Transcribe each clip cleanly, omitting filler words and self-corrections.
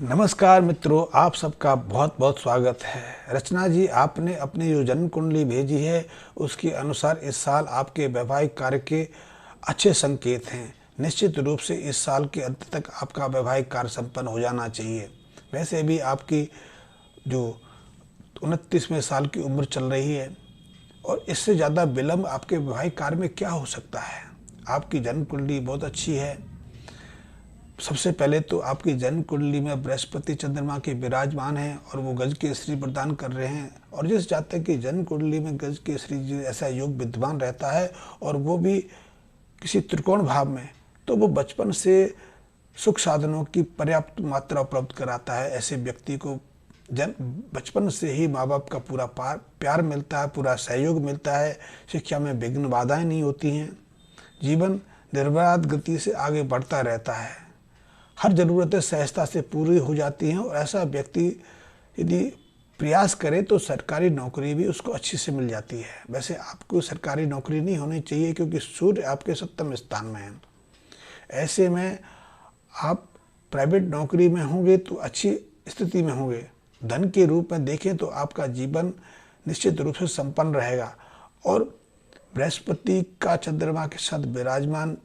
नमस्कार मित्रों, आप सबका बहुत बहुत स्वागत है। रचना जी, आपने अपनी जो जन्म कुंडली भेजी है उसके अनुसार इस साल आपके वैवाहिक कार्य के अच्छे संकेत हैं। निश्चित रूप से इस साल के अंत तक आपका वैवाहिक कार्य संपन्न हो जाना चाहिए। वैसे भी आपकी जो 29वें साल की उम्र चल रही है और इससे ज़्यादा विलम्ब आपके वैवाहिक कार्य में क्या हो सकता है। आपकी जन्म कुंडली बहुत अच्छी है। सबसे पहले तो आपकी जन्म कुंडली में बृहस्पति चंद्रमा के विराजमान हैं और वो गज केसरी प्रदान कर रहे हैं। और जिस जातक की जन्म कुंडली में गज केसरी ऐसा योग विद्यमान रहता है और वो भी किसी त्रिकोण भाव में, तो वो बचपन से सुख साधनों की पर्याप्त मात्रा उपलब्ध कराता है। ऐसे व्यक्ति को बचपन से ही माँ बाप का पूरा प्यार मिलता है, पूरा सहयोग मिलता है। शिक्षा में विघ्न बाधाएं नहीं होती हैं। जीवन निर्बाध गति से आगे बढ़ता रहता है। हर ज़रूरतें सहजता से पूरी हो जाती हैं और ऐसा व्यक्ति यदि प्रयास करे तो सरकारी नौकरी भी उसको अच्छी से मिल जाती है। वैसे आपको सरकारी नौकरी नहीं होनी चाहिए क्योंकि सूर्य आपके 7वें स्थान में है। ऐसे में आप प्राइवेट नौकरी में होंगे तो अच्छी स्थिति में होंगे। धन के रूप में देखें तो आपका जीवन निश्चित रूप से संपन्न रहेगा। और बृहस्पति का चंद्रमा के साथ विराजमान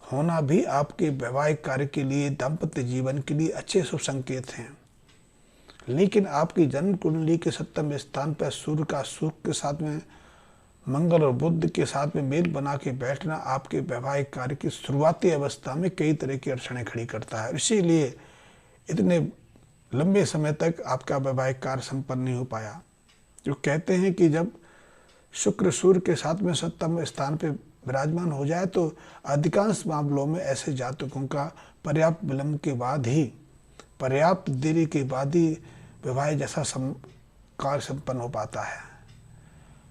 होना भी आपके वैवाहिक कार्य के लिए, दाम्पत्य जीवन के लिए अच्छे शुभ संकेत हैं। लेकिन आपकी जन्म कुंडली के 7वें स्थान पर सूर्य का शुक्र के साथ में, मंगल और बुध के साथ में मेल बना के बैठना आपके वैवाहिक कार्य की शुरुआती अवस्था में कई तरह की अड़चनें खड़ी करता है। इसीलिए इतने लंबे समय तक आपका वैवाहिक कार्य संपन्न नहीं हो पाया। जो कहते हैं कि जब शुक्र सूर्य के साथ में 7वें स्थान पर विराजमान हो जाए तो अधिकांश मामलों में ऐसे जातकों का पर्याप्त विलंब के बाद ही, पर्याप्त देरी के बाद ही विवाह जैसा कार्य संपन्न हो पाता है।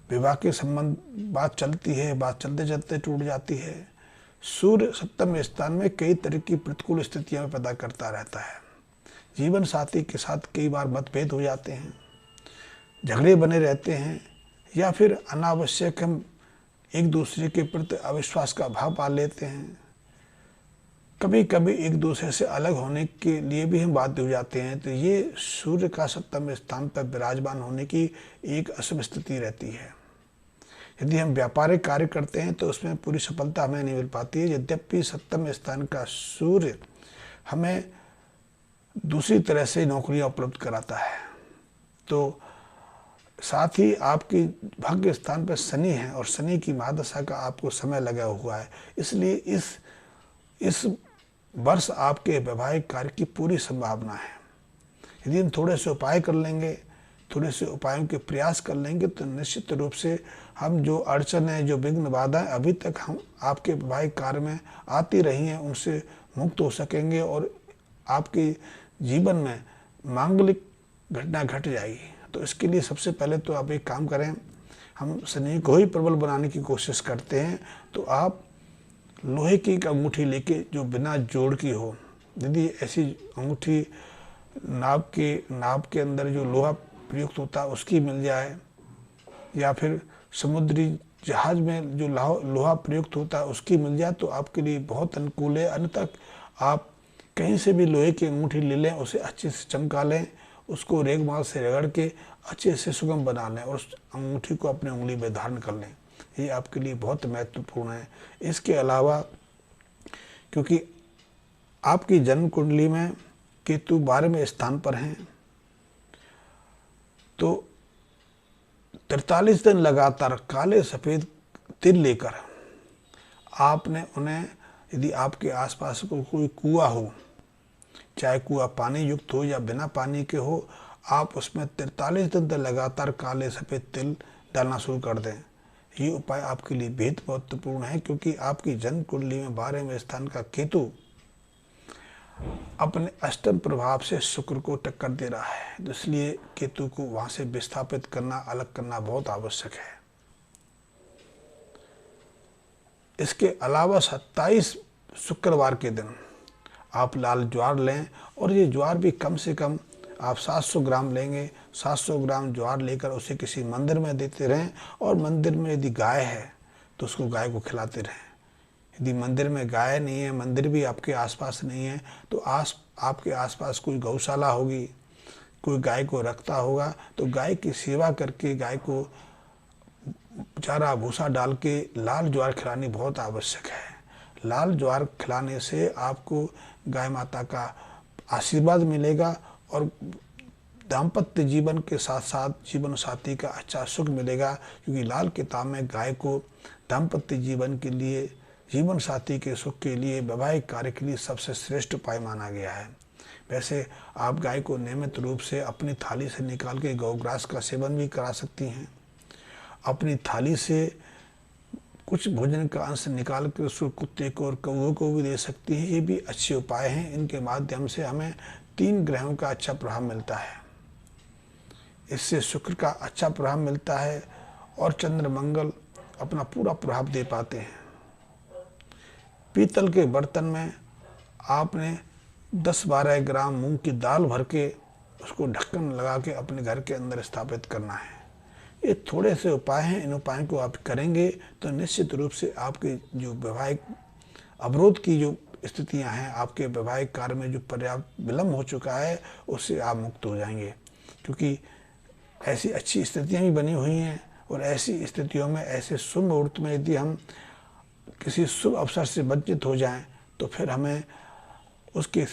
विवाह के संबंध बात चलती है, बात चलते चलते टूट जाती है। सूर्य 7वें स्थान में कई तरह की प्रतिकूल स्थितियां पैदा करता रहता है। जीवन साथी के साथ कई बार मतभेद हो जाते हैं, झगड़े बने रहते हैं, या फिर अनावश्यक हम एक दूसरे के प्रति अविश्वास का भाव पाल लेते हैं। कभी कभी एक दूसरे से अलग होने के लिए भी हम बाध्य हो जाते हैं। तो ये सूर्य का 7वें स्थान पर विराजमान होने की एक अशुभ स्थिति रहती है। यदि हम व्यापारिक कार्य करते हैं तो उसमें पूरी सफलता हमें नहीं मिल पाती है। यद्यपि 7वें स्थान का सूर्य हमें दूसरी तरह से नौकरियां उपलब्ध कराता है। तो साथ ही आपकी भाग्य स्थान पर शनि है और शनि की महादशा का आपको समय लगा हुआ है। इसलिए इस वर्ष आपके वैवाहिक कार्य की पूरी संभावना है। यदि हम थोड़े से उपाय कर लेंगे, थोड़े से उपायों के प्रयास कर लेंगे तो निश्चित रूप से हम जो अड़चनें, जो विघ्न बाधाएं अभी तक हम आपके वैवाहिक कार्य में आती रही हैं उनसे मुक्त हो सकेंगे और आपके जीवन में मांगलिक घटना घट जाएगी। तो इसके लिए सबसे पहले तो आप एक काम करें, हम शनि को ही प्रबल बनाने की कोशिश करते हैं। तो आप लोहे की एक अंगूठी लेके जो बिना जोड़ की हो, यदि ऐसी अंगूठी नाव के अंदर जो लोहा प्रयुक्त होता है उसकी मिल जाए, या फिर समुद्री जहाज में जो लोहा प्रयुक्त होता है उसकी मिल जाए तो आपके लिए बहुत अनुकूल है। अन्यथा आप कहीं से भी लोहे की अंगूठी ले लें, उसे अच्छे से चमका लें, उसको रेगमाल से रगड़ के अच्छे से सुगम बना लें और उस अंगूठी को अपने उंगली में धारण कर लें। ये आपके लिए बहुत महत्वपूर्ण है। इसके अलावा क्योंकि आपकी जन्म कुंडली में केतु 12वें स्थान पर हैं, तो 43 दिन लगातार काले सफ़ेद तिल लेकर आपने उन्हें, यदि आपके आसपास कोई कुआं हो, चाहे कुआं पानी युक्त हो या बिना पानी के हो, आप उसमें 43 दिन तक लगातार काले सफ़ेद तिल डालना शुरू कर दें। ये उपाय आपके लिए बेहद महत्वपूर्ण है क्योंकि आपकी जन्म कुंडली में 12वें स्थान का केतु अपने अष्टम प्रभाव से शुक्र को टक्कर दे रहा है। इसलिए केतु को वहाँ से विस्थापित करना, अलग करना बहुत आवश्यक है। इसके अलावा 27 शुक्रवार के दिन आप लाल ज्वार लें और ये ज्वार भी कम से कम आप 700 ग्राम लेंगे। 700 ग्राम ज्वार लेकर उसे किसी मंदिर में देते रहें और मंदिर में यदि गाय है तो उसको गाय को खिलाते रहें। यदि मंदिर में गाय नहीं है, मंदिर भी आपके आसपास नहीं है, तो आपके आसपास कोई गौशाला होगी, कोई गाय को रखता होगा, तो गाय की सेवा करके गाय को चारा भूसा डाल के लाल ज्वार खिलानी बहुत आवश्यक है। लाल ज्वार खिलाने से आपको गाय माता का आशीर्वाद मिलेगा और दाम्पत्य जीवन के साथ साथ जीवन साथी का अच्छा सुख मिलेगा, क्योंकि लाल किताब में गाय को दाम्पत्य जीवन के लिए, जीवन साथी के सुख के लिए, वैवाहिक कार्य के लिए सबसे श्रेष्ठ उपाय माना गया है। वैसे आप गाय को नियमित रूप से अपनी थाली से निकाल के गौग्रास का सेवन भी करा सकती हैं। अपनी थाली से कुछ भोजन का अंश निकाल कर उसको कुत्ते को और कौओं को भी दे सकती हैं। ये भी अच्छे उपाय हैं। इनके माध्यम से हमें 3 ग्रहों का अच्छा प्रभाव मिलता है। इससे शुक्र का अच्छा प्रभाव मिलता है और चंद्र मंगल अपना पूरा प्रभाव दे पाते हैं। पीतल के बर्तन में आपने 10-12 ग्राम मूंग की दाल भर के उसको ढक्कन लगा के अपने घर के अंदर स्थापित करना है। ये थोड़े से उपाय हैं। इन उपायों को आप करेंगे तो निश्चित रूप से आपके जो वैवाहिक अवरोध की जो स्थितियां हैं, आपके वैवाहिक कार्य में जो पर्याप्त विलम्ब हो चुका है, उससे आप मुक्त हो जाएंगे। क्योंकि ऐसी अच्छी स्थितियां भी बनी हुई हैं और ऐसी स्थितियों में, ऐसे शुभ मुहूर्त में यदि हम किसी शुभ अवसर से वंचित हो जाएं तो फिर हमें उसके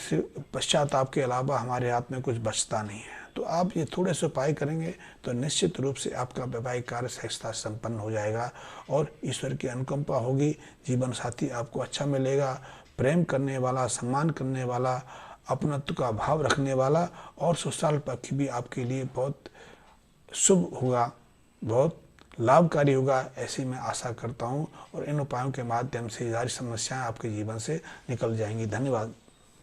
पश्चाताप के अलावा हमारे हाथ में कुछ बचता नहीं है। तो आप ये थोड़े से उपाय करेंगे तो निश्चित रूप से आपका वैवाहिक कार्य सहजता संपन्न हो जाएगा और ईश्वर की अनुकंपा होगी। जीवन साथी आपको अच्छा मिलेगा, प्रेम करने वाला, सम्मान करने वाला, अपनत्व का भाव रखने वाला और ससुराल पक्ष भी आपके लिए बहुत शुभ होगा, बहुत लाभकारी होगा, ऐसी मैं आशा करता हूँ। और इन उपायों के माध्यम से सारी समस्याएं आपके जीवन से निकल जाएंगी। धन्यवाद।